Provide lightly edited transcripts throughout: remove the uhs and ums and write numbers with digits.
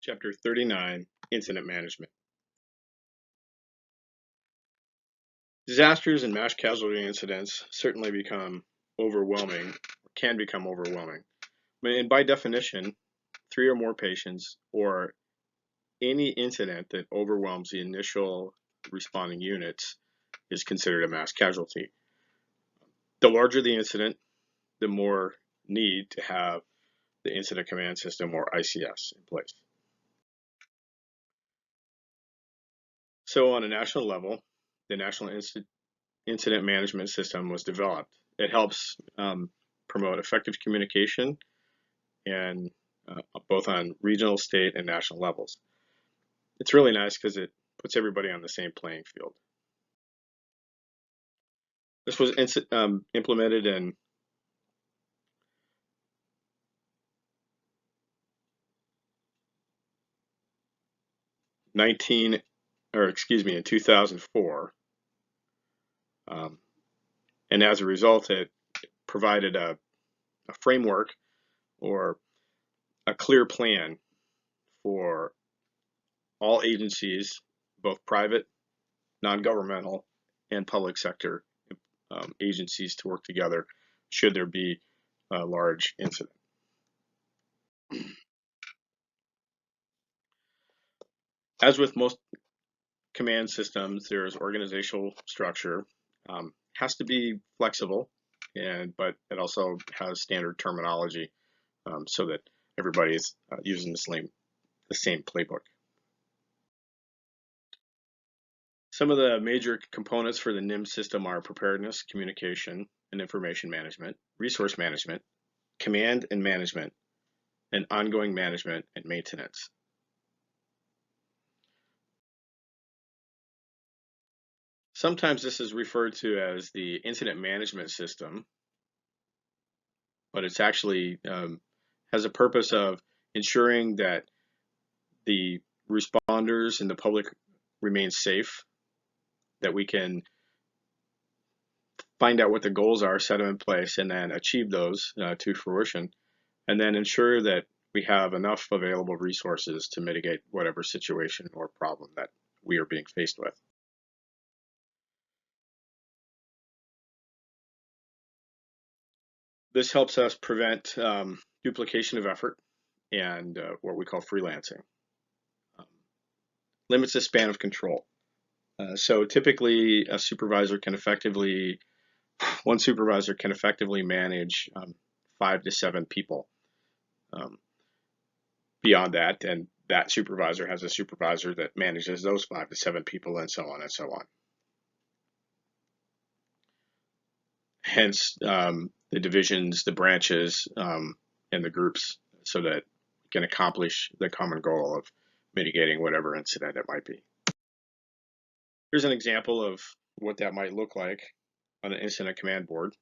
Chapter 39, Incident Management. Disasters and mass casualty incidents certainly become overwhelming, or can become overwhelming. And by definition, 3 or more patients or any incident that overwhelms the initial responding units is considered a mass casualty. The larger the incident, the more need to have the Incident Command System, or ICS, in place. So on a national level, the National Incident Management System was developed. It helps promote effective communication and both on regional, state, and national levels. It's really nice because it puts everybody on the same playing field. This was implemented in in 2004, and as a result, it provided a framework or a clear plan for all agencies, both private, non-governmental, and public sector agencies, to work together should there be a large incident. As with most command systems, there's organizational structure. Has to be flexible, but it also has standard terminology so that everybody is using the same playbook. Some of the major components for the NIM system are preparedness, communication, and information management, resource management, command and management, and ongoing management and maintenance. Sometimes this is referred to as the incident management system, but it's actually has a purpose of ensuring that the responders and the public remain safe, that we can find out what the goals are, set them in place, and then achieve those to fruition, and then ensure that we have enough available resources to mitigate whatever situation or problem that we are being faced with. This helps us prevent duplication of effort and what we call freelancing. Limits the span of control. So typically one supervisor can effectively manage 5 to 7 people. Beyond that, and that supervisor has a supervisor that manages those 5 to 7 people, and so on and so on. Hence the divisions, the branches, and the groups, so that we can accomplish the common goal of mitigating whatever incident it might be. Here's an example of what that might look like on an incident command board.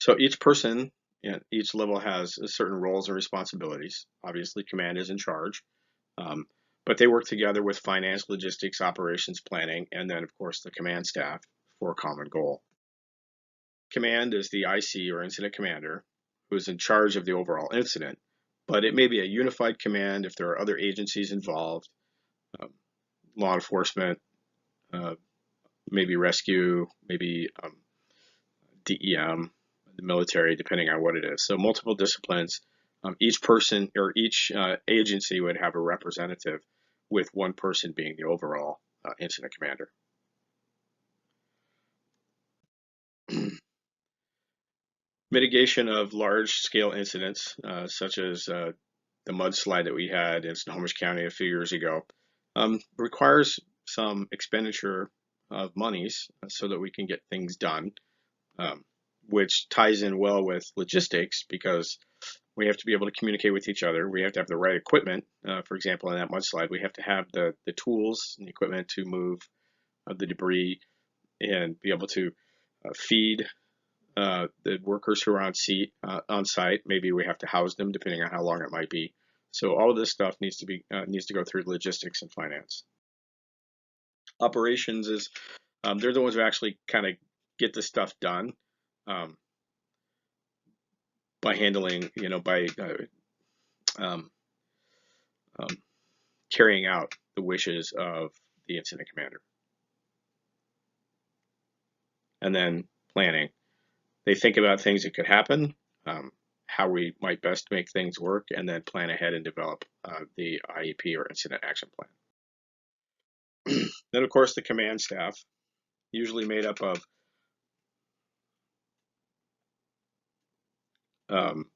So each person at each level has certain roles and responsibilities. Obviously, command is in charge, but they work together with finance, logistics, operations, planning, and then, of course, the command staff for a common goal. Command is the IC, or incident commander, who is in charge of the overall incident, but it may be a unified command if there are other agencies involved, law enforcement, maybe rescue, maybe DEM, the military, depending on what it is. So multiple disciplines. Each person or each agency would have a representative, with one person being the overall incident commander. Mitigation of large-scale incidents, such as the mudslide that we had in Snohomish County a few years ago, requires some expenditure of monies so that we can get things done, which ties in well with logistics, because we have to be able to communicate with each other. We have to have the right equipment. For example, in that mudslide, we have to have the tools and the equipment to move the debris and be able to feed the workers who are on site. Maybe we have to house them, depending on how long it might be. So all of this stuff needs to go through logistics and finance. Operations is they're the ones who actually kind of get the stuff done. by handling, by um, um, carrying out the wishes of the incident commander. And then planning. They think about things that could happen, how we might best make things work, and then plan ahead and develop the IEP or incident action plan. Then, of course, the command staff, usually made up of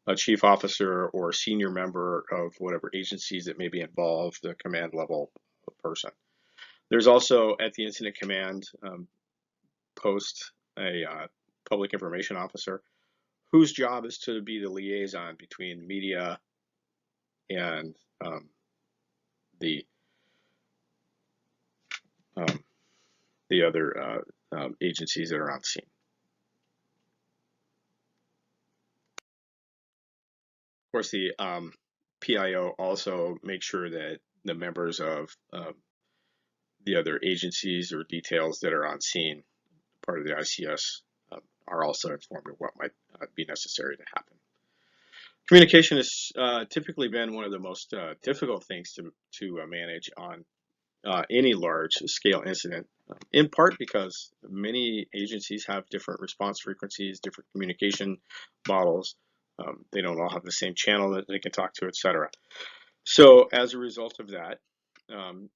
a chief officer or senior member of whatever agencies that may be involved, the command level person. There's also at the incident command post a public information officer whose job is to be the liaison between media and the um, the other agencies that are on scene. Of course, the PIO also makes sure that the members of the other agencies or details that are on scene, part of the ICS, are also informed of what might be necessary to happen. Communication has typically been one of the most difficult things to manage on any large scale incident, in part because many agencies have different response frequencies, different communication models. They don't all have the same channel that they can talk to, etc. So as a result of that, um,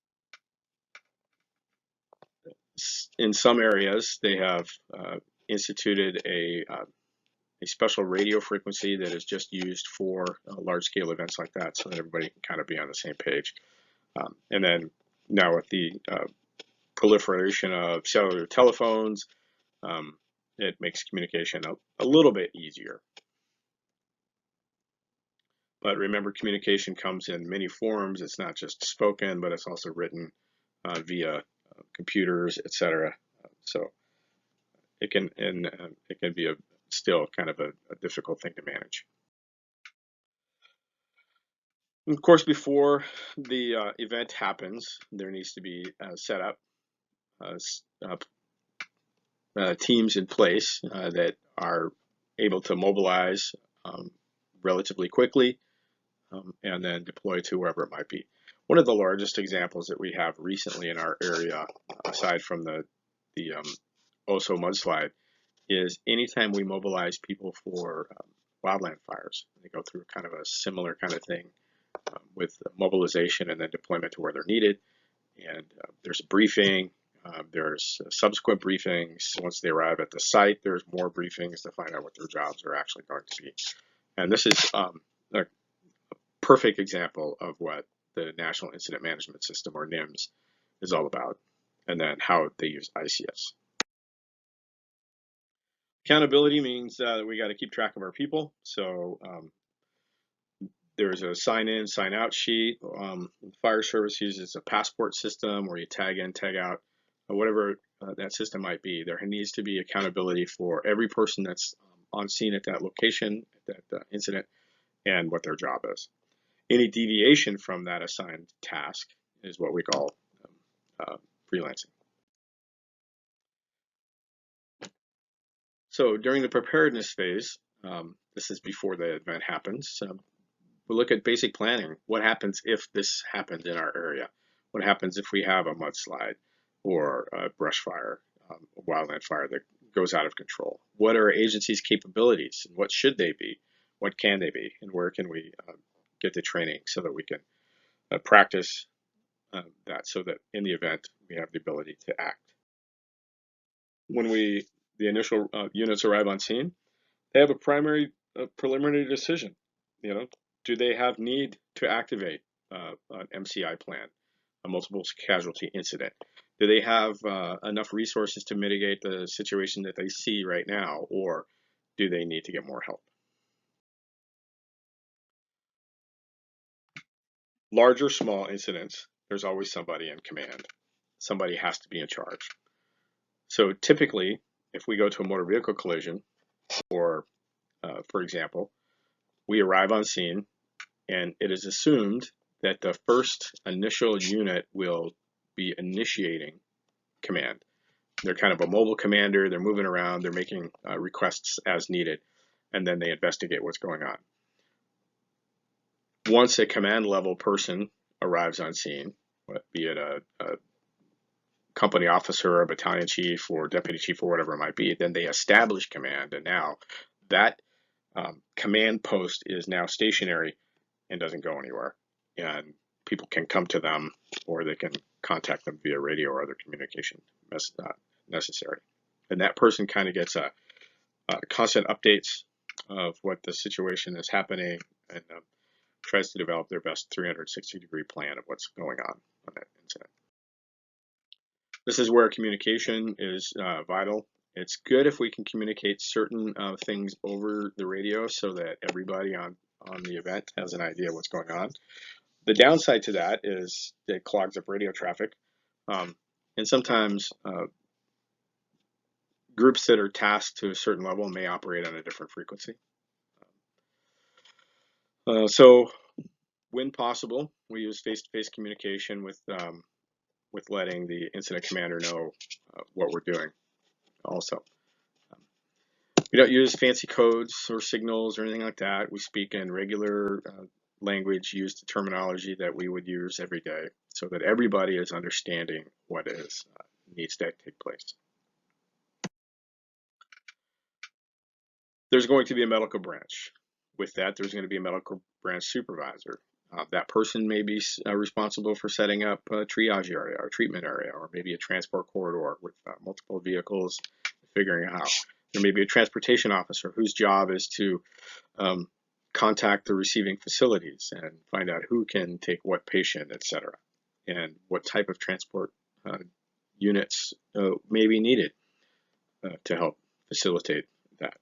in some areas, they have instituted a special radio frequency that is just used for large scale events like that, so that everybody can kind of be on the same page. And then now with the proliferation of cellular telephones, it makes communication a little bit easier. But remember, communication comes in many forms. It's not just spoken, but it's also written via computers, etc. So it can be still kind of a difficult thing to manage. And of course, before the event happens, there needs to be set up teams in place that are able to mobilize relatively quickly and then deploy to wherever it might be. One of the largest examples that we have recently in our area, aside from the Oso mudslide, is anytime we mobilize people for wildland fires. They go through kind of a similar kind of thing with mobilization and then deployment to where they're needed. And there's a briefing. There's subsequent briefings. Once they arrive at the site, there's more briefings to find out what their jobs are actually going to be. And this is a perfect example of what the National Incident Management System, or NIMS, is all about, and then how they use ICS. Accountability means that we got to keep track of our people. So there's a sign in, sign out sheet. Fire service uses a passport system where you tag in, tag out, whatever that system might be. There needs to be accountability for every person that's on scene at that location, at that incident, and what their job is. Any deviation from that assigned task is what we call freelancing. So during the preparedness phase, this is before the event happens, we look at basic planning. What happens if this happens in our area? What happens if we have a mudslide or a brush fire, a wildland fire that goes out of control? What are agencies' capabilities, and what should they be? What can they be? And where can we get the training so that we can practice that, so that in the event we have the ability to act? When the initial units arrive on scene, they have a preliminary decision. Do they have need to activate an MCI plan, a multiple casualty incident? Do they have enough resources to mitigate the situation that they see right now, or do they need to get more help? Large or small incidents, there's always somebody in command. Somebody has to be in charge. So typically, if we go to a motor vehicle collision, or for example, we arrive on scene, and it is assumed that the first initial unit will be initiating command. They're kind of a mobile commander. They're moving around. They're making requests as needed. and then they investigate what's going on. Once a command level person arrives on scene, be it a company officer or a battalion chief or deputy chief or whatever it might be, then they establish command, and now that command post is now stationary and doesn't go anywhere, and people can come to them or they can contact them via radio or other communication necessary. And that person kind of gets a constant updates of what the situation is happening, and tries to develop their best 360-degree plan of what's going on that incident. This is where communication is vital. It's good if we can communicate certain things over the radio so that everybody on the event has an idea of what's going on. The downside to that is it clogs up radio traffic, and sometimes groups that are tasked to a certain level may operate on a different frequency. So when possible, we use face-to-face communication with letting the incident commander know what we're doing also. We don't use fancy codes or signals or anything like that. We speak in regular language, use the terminology that we would use every day so that everybody is understanding what needs to take place. There's going to be a medical branch. With that, there's going to be a medical branch supervisor. That person may be responsible for setting up a triage area or treatment area, or maybe a transport corridor with multiple vehicles, figuring out how. There may be a transportation officer whose job is to contact the receiving facilities and find out who can take what patient, etc., and what type of transport units may be needed to help facilitate that.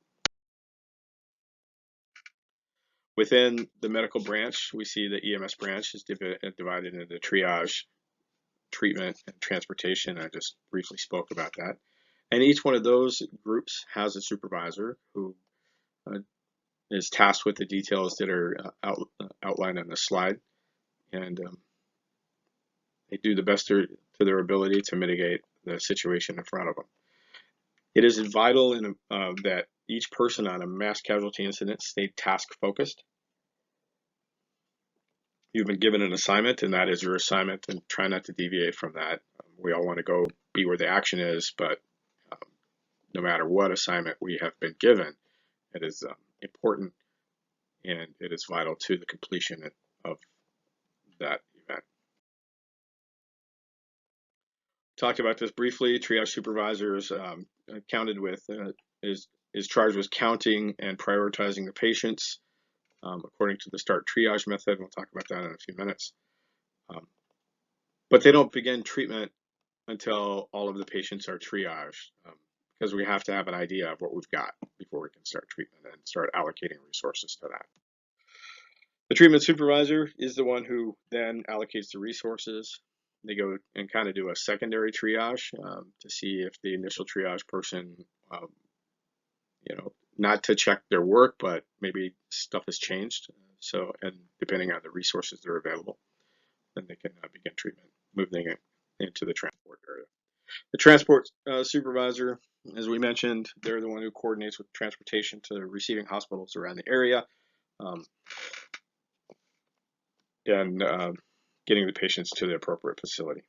Within the medical branch, we see the EMS branch is divided into triage, treatment, and transportation. I just briefly spoke about that. And each one of those groups has a supervisor who is tasked with the details that are outlined on the slide. And they do the best to their ability to mitigate the situation in front of them. It is vital that each person on a mass casualty incident stay task focused. You've been given an assignment, and that is your assignment, and try not to deviate from that. We all want to go be where the action is, but no matter what assignment we have been given, it is important and it is vital to the completion of that event. Talked about this briefly. Triage supervisors is charged with counting and prioritizing the patients according to the START triage method. We'll talk about that in a few minutes. But they don't begin treatment until all of the patients are triaged, because we have to have an idea of what we've got before we can start treatment and start allocating resources to that. The treatment supervisor is the one who then allocates the resources. They go and kind of do a secondary triage to see if the initial triage person, not to check their work, but maybe stuff has changed. So, and depending on the resources that are available, then they can begin treatment, moving it into the transport area. The transport supervisor, as we mentioned, they're the one who coordinates with transportation to the receiving hospitals around the area, and getting the patients to the appropriate facility.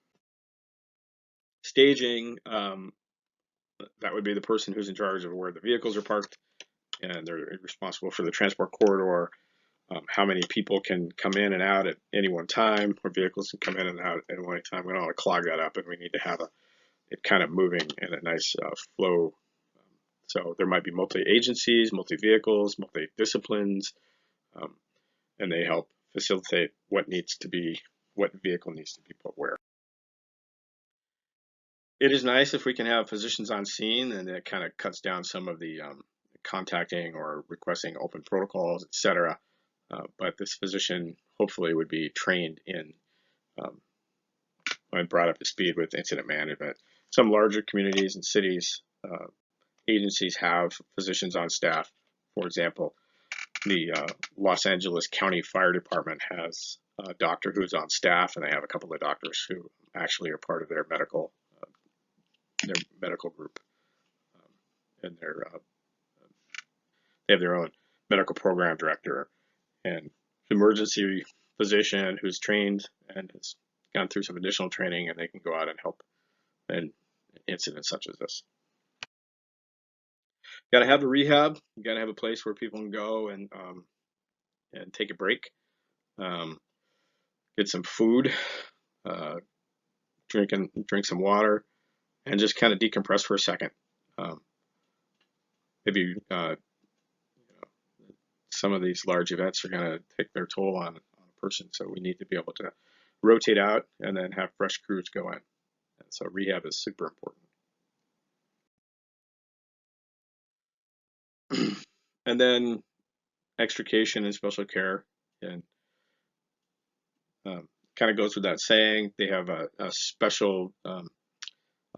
Staging, that would be the person who's in charge of where the vehicles are parked, and they're responsible for the transport corridor, how many people can come in and out at any one time, or vehicles can come in and out at one time. We don't want to clog that up, and we need to have it kind of moving in a nice flow. So there might be multi-agencies, multi-vehicles, multi-disciplines, and they help facilitate what vehicle needs to be put where. It is nice if we can have physicians on scene, and it kind of cuts down some of the contacting or requesting open protocols, etc. But this physician hopefully would be trained in and brought up to speed with incident management. Some larger communities and cities, agencies have physicians on staff. For example, the Los Angeles County Fire Department has a doctor who's on staff, and they have a couple of doctors who actually are part of their medical group, and They have their own medical program director and emergency physician who's trained and has gone through some additional training, and they can go out and help in incidents such as this. Got to have a rehab. You got to have a place where people can go and take a break, um, get some food, uh, drink some water, and just kind of decompress for a second. Um, maybe some of these large events are going to take their toll on a person, so we need to be able to rotate out and then have fresh crews go in. And so rehab is super important. And then extrication and special care, and kind of goes with that saying. They have a special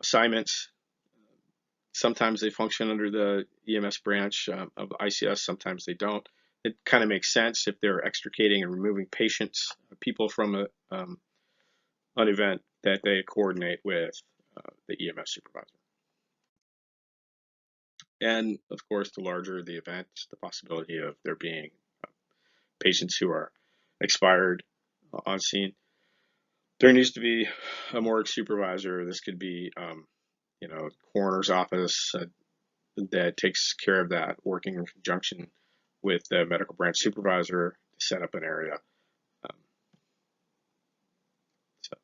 assignments. Sometimes they function under the EMS branch of ICS, sometimes they don't. It kind of makes sense if they're extricating and removing patients, people from an event, that they coordinate with the EMS supervisor. And of course, the larger the event, the possibility of there being patients who are expired on scene, there needs to be a morgue supervisor. This could be, coroner's office that takes care of that, working in conjunction with the medical branch supervisor to set up an area. Um, so,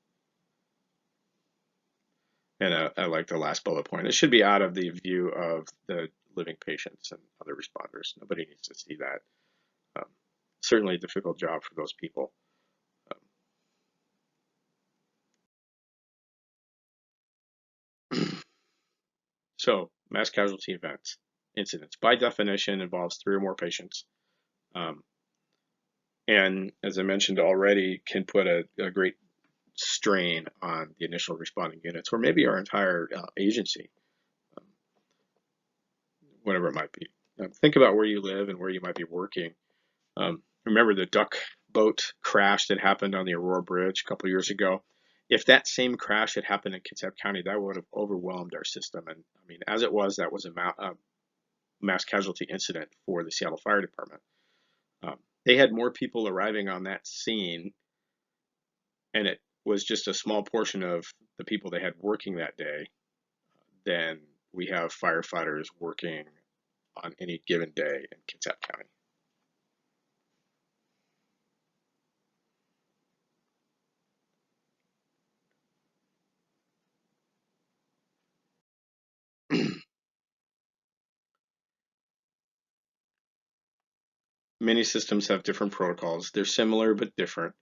and I like the last bullet point. It should be out of the view of the living patients and other responders. Nobody needs to see that. Um, Certainly a difficult job for those people. So mass casualty events, incidents, by definition, involves 3 or more patients. Um, and as I mentioned already, can put a great strain on the initial responding units, or maybe our entire agency, um, whatever it might be. Think about where you live and where you might be working. Remember the duck boat crash that happened on the Aurora Bridge a couple years ago? If that same crash had happened in Kitsap County, that would have overwhelmed our system. And I mean, as it was, that was a mass casualty incident for the Seattle Fire Department. They had more people arriving on that scene, and it was just a small portion of the people they had working that day than we have firefighters working on any given day in Kitsap County. Many systems have different protocols. They're similar but different.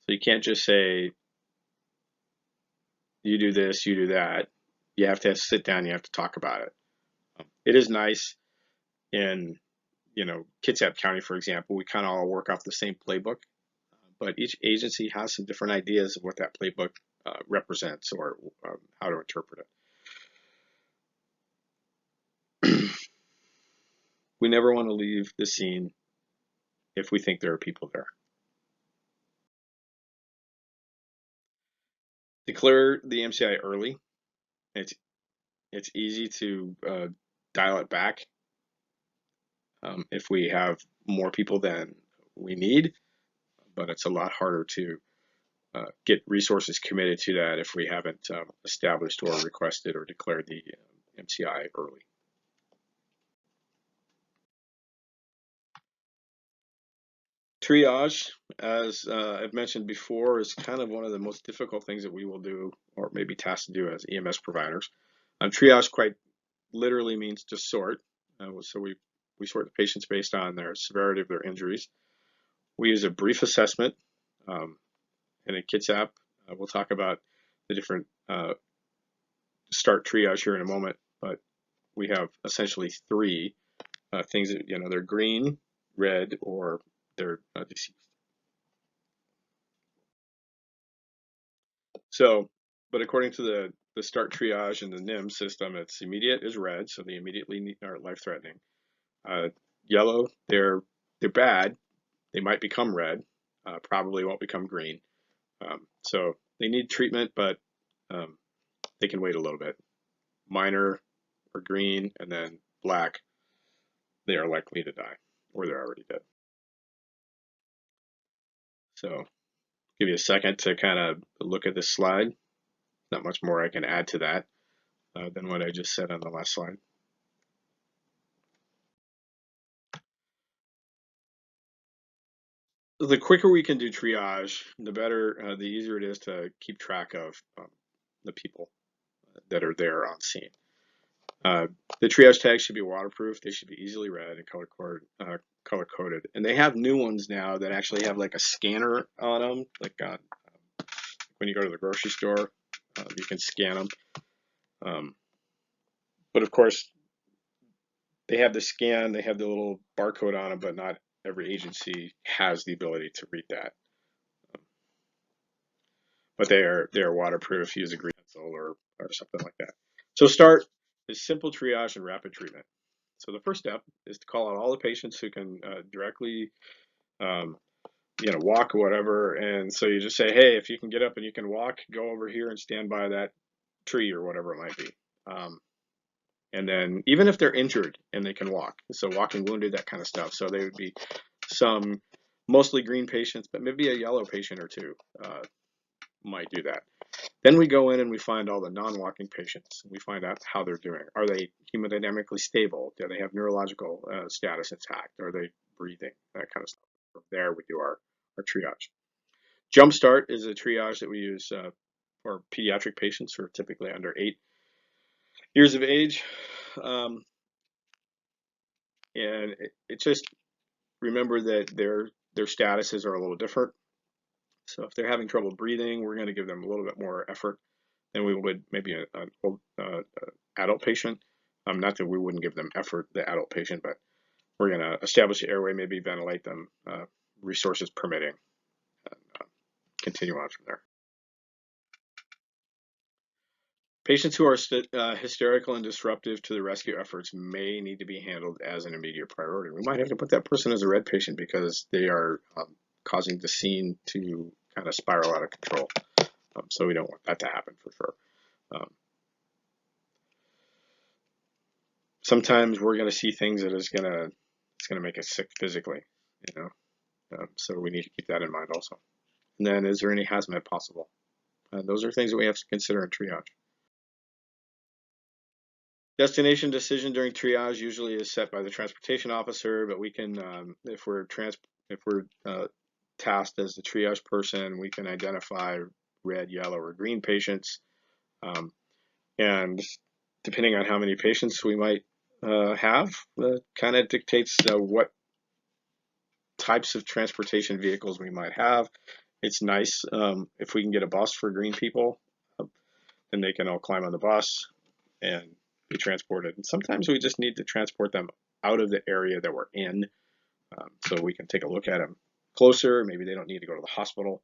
So you can't just say, you do this, you do that. You have to sit down, you have to talk about it. It is nice in, Kitsap County, for example, we kind of all work off the same playbook, but each agency has some different ideas of what that playbook represents, or how to interpret it. We never want to leave the scene if we think there are people there. Declare the MCI early. It's it's easy to dial it back if we have more people than we need, but it's a lot harder to get resources committed to that if we haven't established or requested or declared the MCI early. Triage, as I've mentioned before, is kind of one of the most difficult things that we will do, or maybe tasked to do as EMS providers. Triage quite literally means to sort. So we sort the patients based on their severity of their injuries. We use a brief assessment, and in Kitsap, we'll talk about the different start triage here in a moment, but we have essentially 3 things that, they're green, red, or they're deceased. So, but according to the start triage and the NIM system, it's immediate is red, so they immediately are life-threatening. Yellow, they're bad. They might become red, probably won't become green. So they need treatment, but um, they can wait a little bit. Minor or green, and then black, they are likely to die or they're already dead. So give you a second to kind of look at this slide. Not much more I can add to that than what I just said on the last slide. The quicker we can do triage, the better, the easier it is to keep track of the people that are there on scene. The triage tags should be waterproof. They should be easily read and color coded. And they have new ones now that actually have like a scanner on them, like when you go to the grocery store, you can scan them. But of course, they have the scan, they have the little barcode on them, but not every agency has the ability to read that. But they are waterproof. Use a green pencil or something like that. So start is simple triage and rapid treatment. So the first step is to call out all the patients who can directly, walk or whatever. And so you just say, hey, if you can get up and you can walk, go over here and stand by that tree or whatever it might be. And then even if they're injured and they can walk, so walking wounded, that kind of stuff. So they would be some mostly green patients, but maybe a yellow patient or two might do that. Then we go in and we find all the non-walking patients. We find out how they're doing. Are they hemodynamically stable? Do they have neurological status intact? Are they breathing? That kind of stuff. From there, we do our triage. Jumpstart is a triage that we use for pediatric patients who are typically under 8 years of age. And it just remember that their statuses are a little different. So if they're having trouble breathing, we're going to give them a little bit more effort than we would maybe an adult patient. Not that we wouldn't give them effort, the adult patient, but we're going to establish the airway, maybe ventilate them, resources permitting, and continue on from there. Patients who are hysterical and disruptive to the rescue efforts may need to be handled as an immediate priority. We might have to put that person as a red patient because they are causing the scene to kind of spiral out of control. So we don't want that to happen for sure. Sometimes we're going to see things that it's going to make us sick physically, so we need to keep that in mind also. And then, is there any hazmat possible? Those are things that we have to consider in triage. Destination decision during triage usually is set by the transportation officer, but we can, if we're tasked as the triage person, we can identify red, yellow, or green patients, and depending on how many patients we might have, kind of dictates what types of transportation vehicles we might have. It's nice if we can get a bus for green people, then they can all climb on the bus and be transported. And sometimes we just need to transport them out of the area that we're in, so we can take a look at them closer. Maybe they don't need to go to the hospital,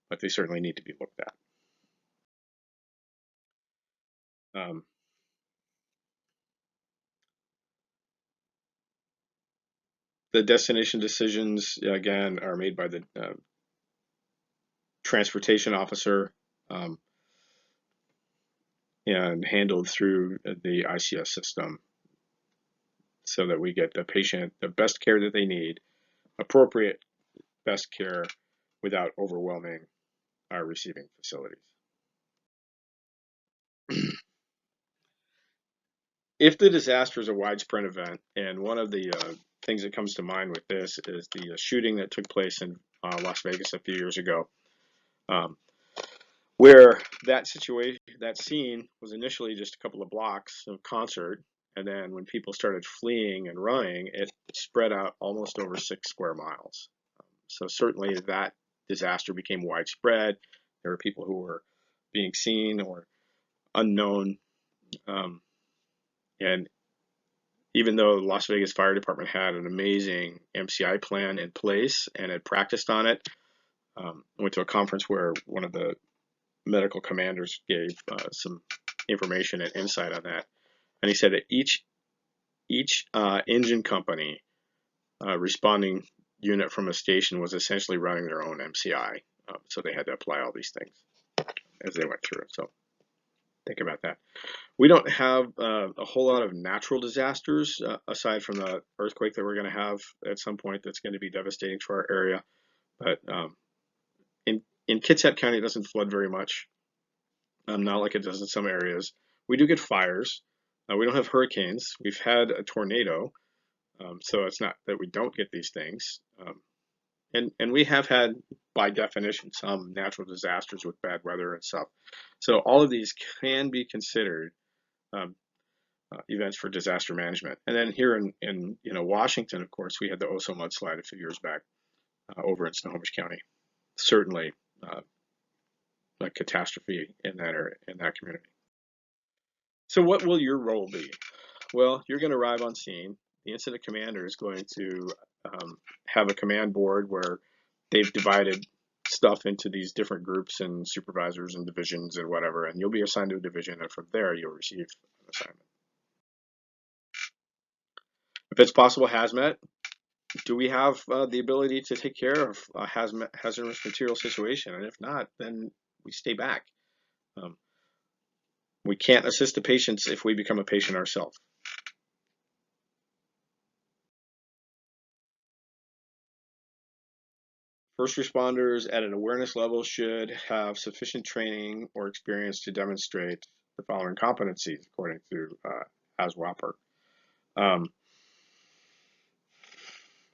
but they certainly need to be looked at. The destination decisions, again, are made by the transportation officer and handled through the ICS system so that we get the patient the best care that they need, appropriate best care without overwhelming our receiving facilities. If the disaster is a widespread event, and one of the things that comes to mind with this is the shooting that took place in Las Vegas a few years ago, where that scene was initially just a couple of blocks of concert, and then when people started fleeing and running, it spread out almost over 6 square miles. So certainly that disaster became widespread. There were people who were being seen or unknown, and even though the Las Vegas Fire Department had an amazing MCI plan in place and had practiced on it, I went to a conference where one of the medical commanders gave some information and insight on that, and he said that each engine company responding unit from a station was essentially running their own MCI, so they had to apply all these things as they went through. So Think about that. We don't have a whole lot of natural disasters aside from the earthquake that we're going to have at some point that's going to be devastating to our area. But in Kitsap County, it doesn't flood very much, not like it does in some areas. We do get fires. We don't have hurricanes. We've had a tornado, so it's not that we don't get these things. And we have had, by definition, some natural disasters with bad weather and stuff. So all of these can be considered um, events for disaster management. And then here in Washington, of course, we had the Oso mudslide a few years back over in Snohomish County. Certainly a catastrophe in that area, in that community. So what will your role be? Well, you're going to arrive on scene. The incident commander is going to have a command board where they've divided stuff into these different groups and supervisors and divisions and whatever, and you'll be assigned to a division, and from there you'll receive an assignment. If it's possible hazmat, do we have the ability to take care of a hazardous material situation? And if not, then we stay back. Um, we can't assist the patients if we become a patient ourselves. First responders at an awareness level should have sufficient training or experience to demonstrate the following competencies, according to ASWAPER.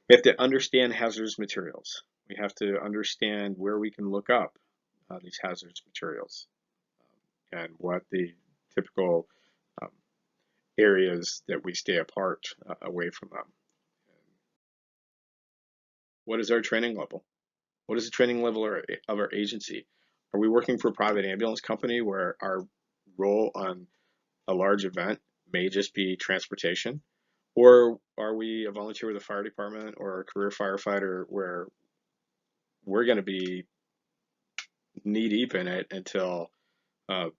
We have to understand hazardous materials. We have to understand where we can look up these hazardous materials and what the typical um, areas that we stay apart away from them. What is our training level? What is the training level of our agency? Are we working for a private ambulance company where our role on a large event may just be transportation? Or are we a volunteer with the fire department or a career firefighter where we're going to be knee deep in it until uh,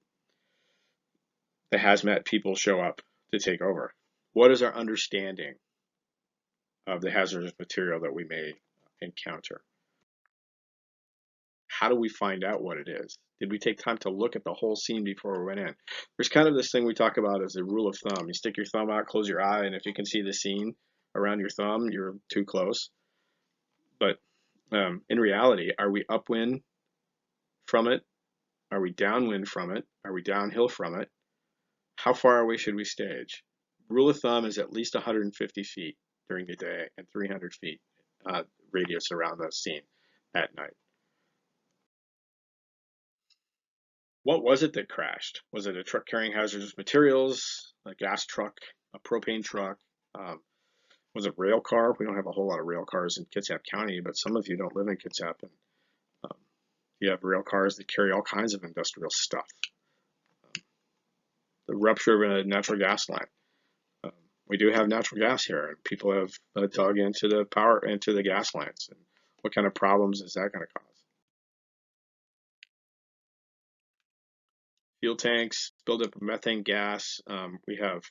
the hazmat people show up to take over? What is our understanding of the hazardous material that we may encounter? How do we find out what it is? Did we take time to look at the whole scene before we went in? There's kind of this thing we talk about as a rule of thumb. You stick your thumb out, close your eye, and if you can see the scene around your thumb, you're too close. But in reality, are we upwind from it? Are we downwind from it? Are we downhill from it? How far away should we stage? Rule of thumb is at least 150 feet during the day and 300 feet radius around the scene at night. What was it that crashed? Was it a truck carrying hazardous materials, a gas truck, a propane truck? Um, was it a rail car? We don't have a whole lot of rail cars in Kitsap County, but some of you don't live in Kitsap, and um, you have rail cars that carry all kinds of industrial stuff. The rupture of a natural gas line. We do have natural gas here, and people have dug into the gas lines. And what kind of problems is that going to cause? Fuel tanks, buildup of methane gas. We have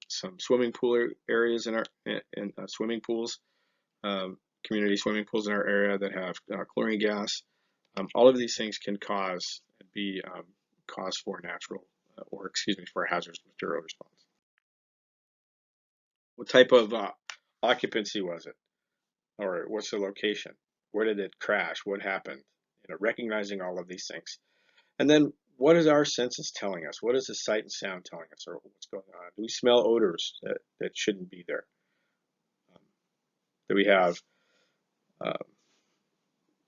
some swimming pool areas in our swimming pools, community swimming pools in our area that have chlorine gas. All of these things can be cause for for a hazardous material response. What type of occupancy was it, or what's the location? Where did it crash? What happened? Recognizing all of these things. And then what is our senses telling us? What is the sight and sound telling us, or what's going on? Do we smell odors that shouldn't be there? Do we have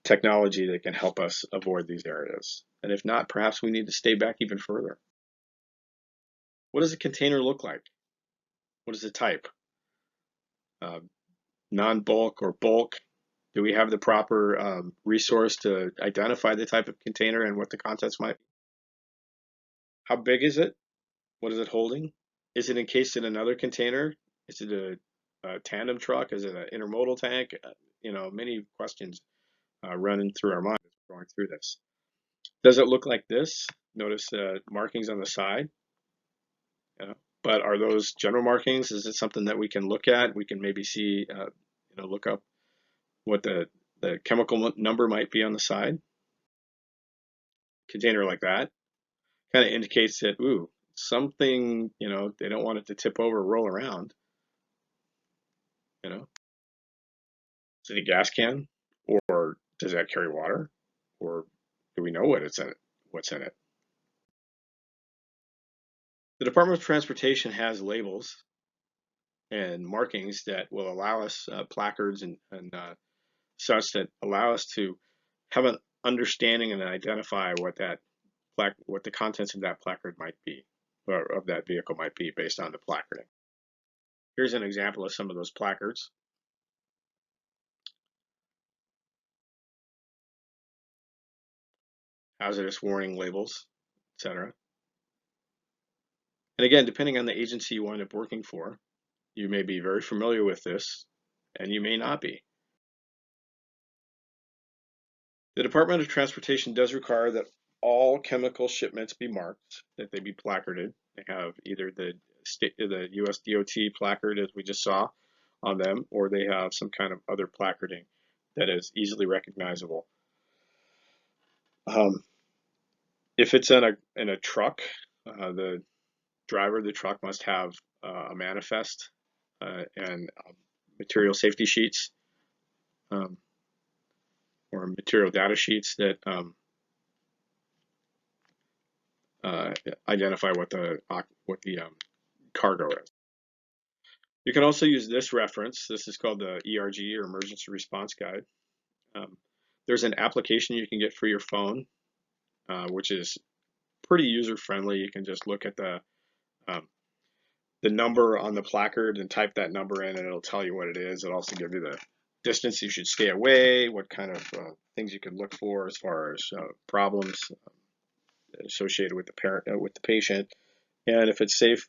technology that can help us avoid these areas? And if not, perhaps we need to stay back even further. What does a container look like? What is the type? Non-bulk or bulk? Do we have the proper resource to identify the type of container and what the contents might be? How big is it? What is it holding? Is it encased in another container? Is it a tandem truck? Is it an intermodal tank? Many questions running through our mind as we're going through this. Does it look like this? Notice markings on the side. But are those general markings? Is it something that we can look at? We can maybe see, look up what the chemical number might be on the side. Container like that. kind of indicates that, ooh, something, they don't want it to tip over or roll around, you know. Is it a gas can? Or does that carry water? Or do we know what's in it? The Department of Transportation has labels and markings that will allow us, placards and such, that allow us to have an understanding and identify what the contents of that placard might be, or of that vehicle might be, based on the placarding. Here's an example of some of those placards. Hazardous warning labels, etc. And again, depending on the agency you wind up working for, you may be very familiar with this, and you may not be. The Department of Transportation does require that all chemical shipments be marked, that they be placarded. They have either the US DOT placard, as we just saw, on them, or they have some kind of other placarding that is easily recognizable. Um, if it's in a truck, the driver of the truck must have a manifest and material safety sheets, um, or material data sheets that uh, identify what the cargo is. You can also use this reference. This is called the ERG, or Emergency Response Guide. Um, there's an application you can get for your phone, which is pretty user friendly. You can just look at um, the number on the placard and type that number in, and it'll tell you what it is. It'll also give you the distance you should stay away, what kind of things you can look for as far as problems associated with the patient, and if it's safe,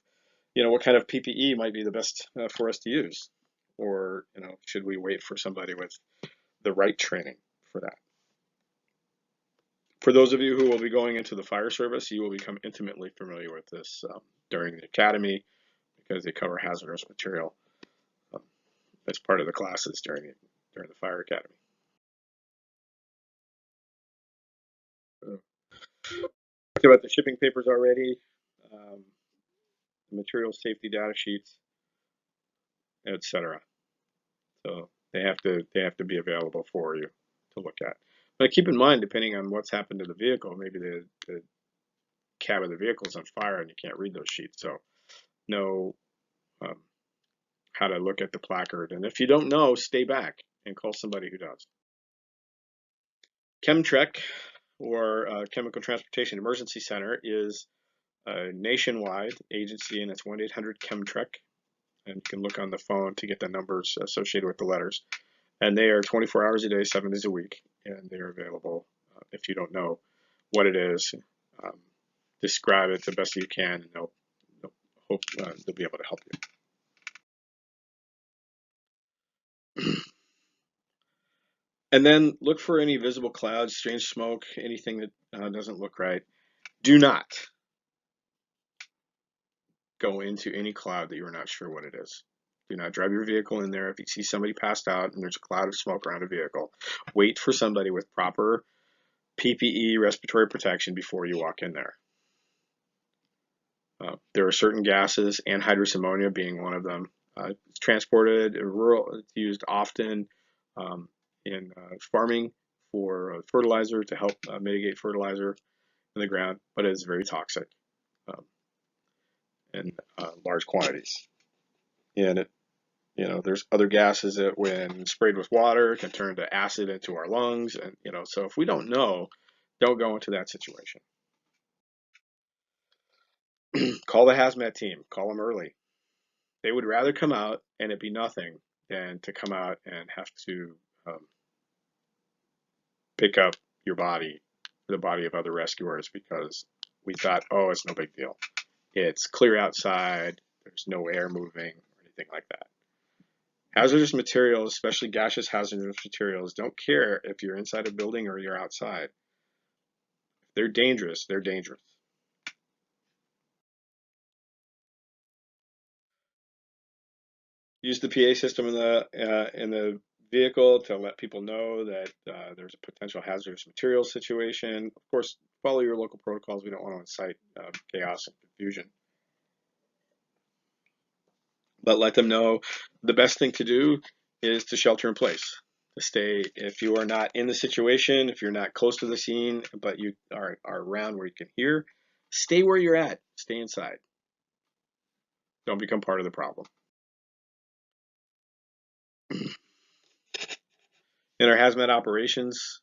what kind of PPE might be the best for us to use, or should we wait for somebody with the right training for that. For those of you who will be going into the fire service, you will become intimately familiar with this during the academy, because they cover hazardous material um, as part of the classes during the fire academy. Talked about the shipping papers already, um, material safety data sheets, etc. So they have to be available for you to look at. But keep in mind, depending on what's happened to the vehicle, maybe the cab of the vehicle is on fire and you can't read those sheets. So know um, how to look at the placard. And if you don't know, stay back and call somebody who does. Chemtrec, or Chemical Transportation Emergency Center, is a nationwide agency, and it's 1-800-CHEMTREC. And you can look on the phone to get the numbers associated with the letters. And they are 24 hours a day, 7 days a week, and they're available. If you don't know what it is, um, describe it the best you can, and they'll hope they'll be able to help you. And then look for any visible clouds, strange smoke, anything that doesn't look right. Do not go into any cloud that you're not sure what it is. Do not drive your vehicle in there. If you see somebody passed out and there's a cloud of smoke around a vehicle, wait for somebody with proper PPE, respiratory protection, before you walk in there. There are certain gases, anhydrous ammonia being one of them. It's transported in rural. It's used often in farming for fertilizer, to help mitigate fertilizer in the ground, but it is very toxic um, in large quantities. And there's other gases that, when sprayed with water, can turn to acid into our lungs, and so if we don't know, don't go into that situation. Call the hazmat team. Call them early. They would rather come out and it be nothing than to come out and have to um, pick up your body, the body of other rescuers, because we thought, oh, it's no big deal. It's clear outside. There's no air moving or anything like that. Hazardous materials, especially gaseous hazardous materials, don't care if you're inside a building or you're outside. If they're dangerous, they're dangerous. Use the PA system in the vehicle to let people know that there's a potential hazardous material situation. Of course, follow your local protocols. We don't want to incite chaos and confusion. But let them know the best thing to do is to shelter in place, to stay. If you are not in the situation, if you're not close to the scene, but you are around where you can hear, stay where you're at. Stay inside. Don't become part of the problem. In our hazmat operations,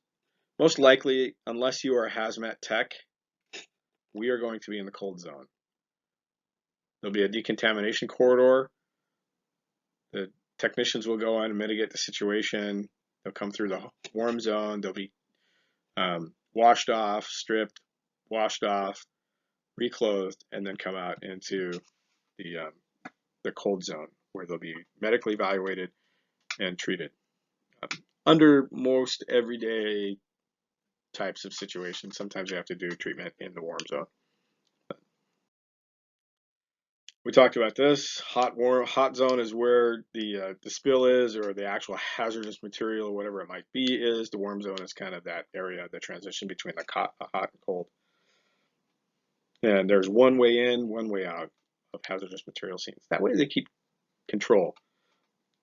most likely, unless you are a hazmat tech, we are going to be in the cold zone. There'll be a decontamination corridor. The technicians will go on and mitigate the situation. They'll come through the warm zone. They'll be washed off, stripped, washed off, reclothed, and then come out into the cold zone where they'll be medically evaluated and treated. Under most everyday types of situations, sometimes you have to do treatment in the warm zone. We talked about this. Hot zone is where the spill is, or the actual hazardous material, or whatever it might be, is. The warm zone is kind of that area, the transition between the hot and cold. And there's one way in, one way out of hazardous material scenes. That way they keep control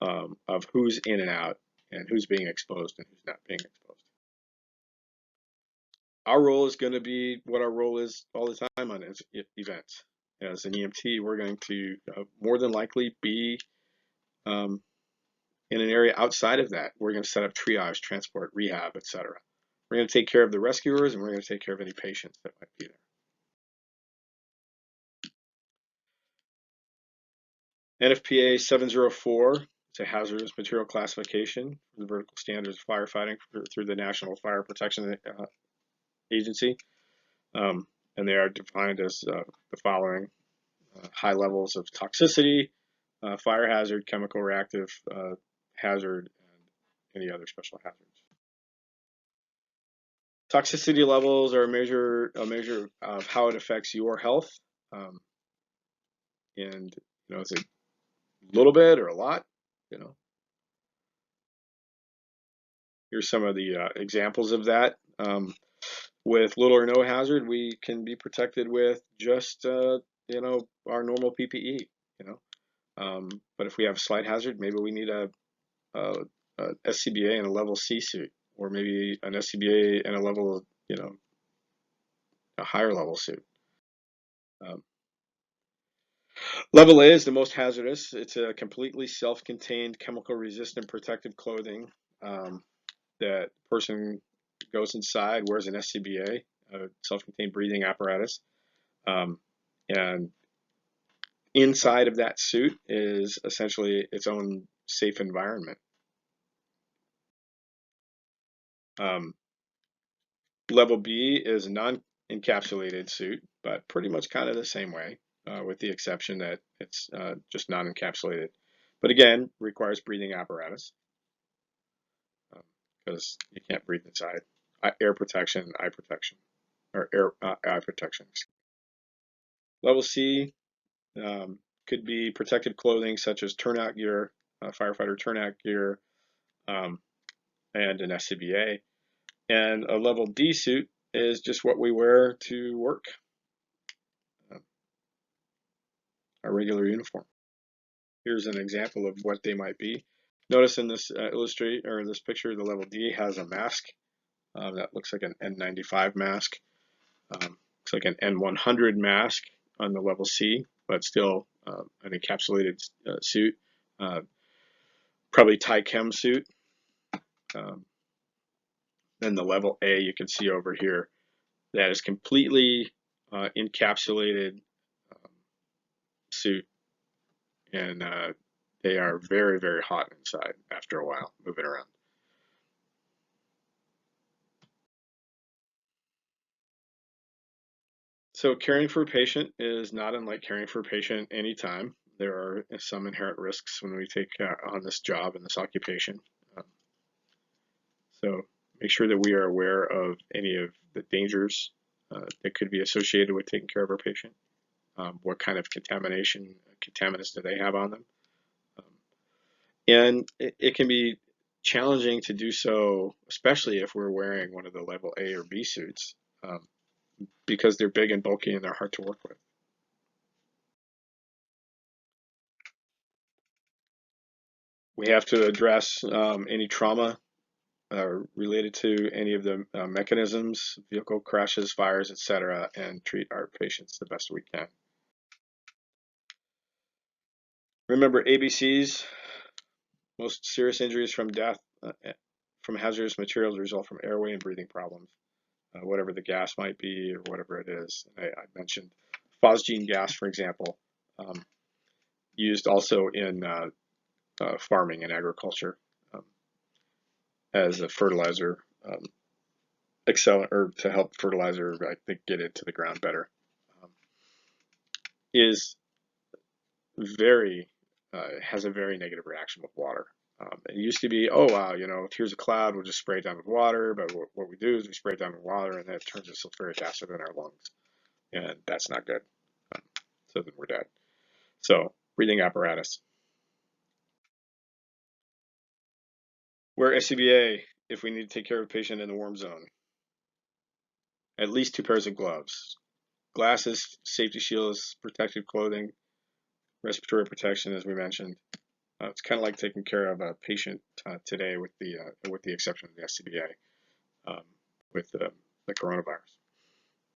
of who's in and out and who's being exposed and who's not being exposed. Our role is going to be what our role is all the time on events. As an EMT, we're going to more than likely be in an area outside of that. We're going to set up triage, transport, rehab, etc. We're going to take care of the rescuers, and we're going to take care of any patients that might be there. NFPA 704, it's a hazardous material classification, the vertical standards of firefighting through the National Fire Protection Agency. And they are defined as the following: high levels of toxicity, fire hazard, chemical reactive hazard, and any other special hazards. Toxicity levels are a measure of how it affects your health, and is it a little bit or a lot? Here's some of the examples of that. With little or no hazard, we can be protected with just our normal PPE. But if we have slight hazard, maybe we need a SCBA and a level C suit, or maybe an SCBA and a level, a higher level suit. Level A is the most hazardous. It's a completely self-contained, chemical-resistant protective clothing that person goes inside, wears an SCBA, a self-contained breathing apparatus, and inside of that suit is essentially its own safe environment. Level B is a non-encapsulated suit, but pretty much kind of the same way, with the exception that it's just non-encapsulated. But again, requires breathing apparatus because you can't breathe inside. Air protection, eye protection, or eye protection. Level C could be protective clothing such as turnout gear, firefighter turnout gear, and an SCBA. And a level D suit is just what we wear to work, our regular uniform. Here's an example of what they might be. Notice in this this picture, the level D has a mask that looks like an N95 mask. Looks like an N100 mask on the level C, but still an encapsulated suit. Probably Ty-Chem suit. Then the level A you can see over here, that is completely encapsulated suit, and they are very, very hot inside after a while, moving around. So caring for a patient is not unlike caring for a patient anytime. There are some inherent risks when we take on this job and this occupation. So make sure that we are aware of any of the dangers that could be associated with taking care of our patient. What kind of contaminants do they have on them? And it can be challenging to do so, especially if we're wearing one of the level A or B suits, um, because they're big and bulky and they're hard to work with. We have to address any trauma related to any of the mechanisms, vehicle crashes, fires, etc., and treat our patients the best we can. Remember ABCs, most serious injuries from death from hazardous materials result from airway and breathing problems, whatever the gas might be or whatever it is. I mentioned phosgene gas, for example, um, used also in farming and agriculture um, as a fertilizer, or to help fertilizer, I think, get into the ground better, um, is very has a very negative reaction with water. It used to be, oh wow, here's a cloud, we'll just spray it down with water. But what we do is we spray it down with water, and then it turns to sulfuric acid in our lungs, and that's not good. Um, so then we're dead. So breathing apparatus. Wear SCBA if we need to take care of a patient in the warm zone. At least 2 pairs of gloves, glasses, safety shields, protective clothing, respiratory protection, as we mentioned. It's kind of like taking care of a patient today, with the exception of the SCBA, um, with the coronavirus.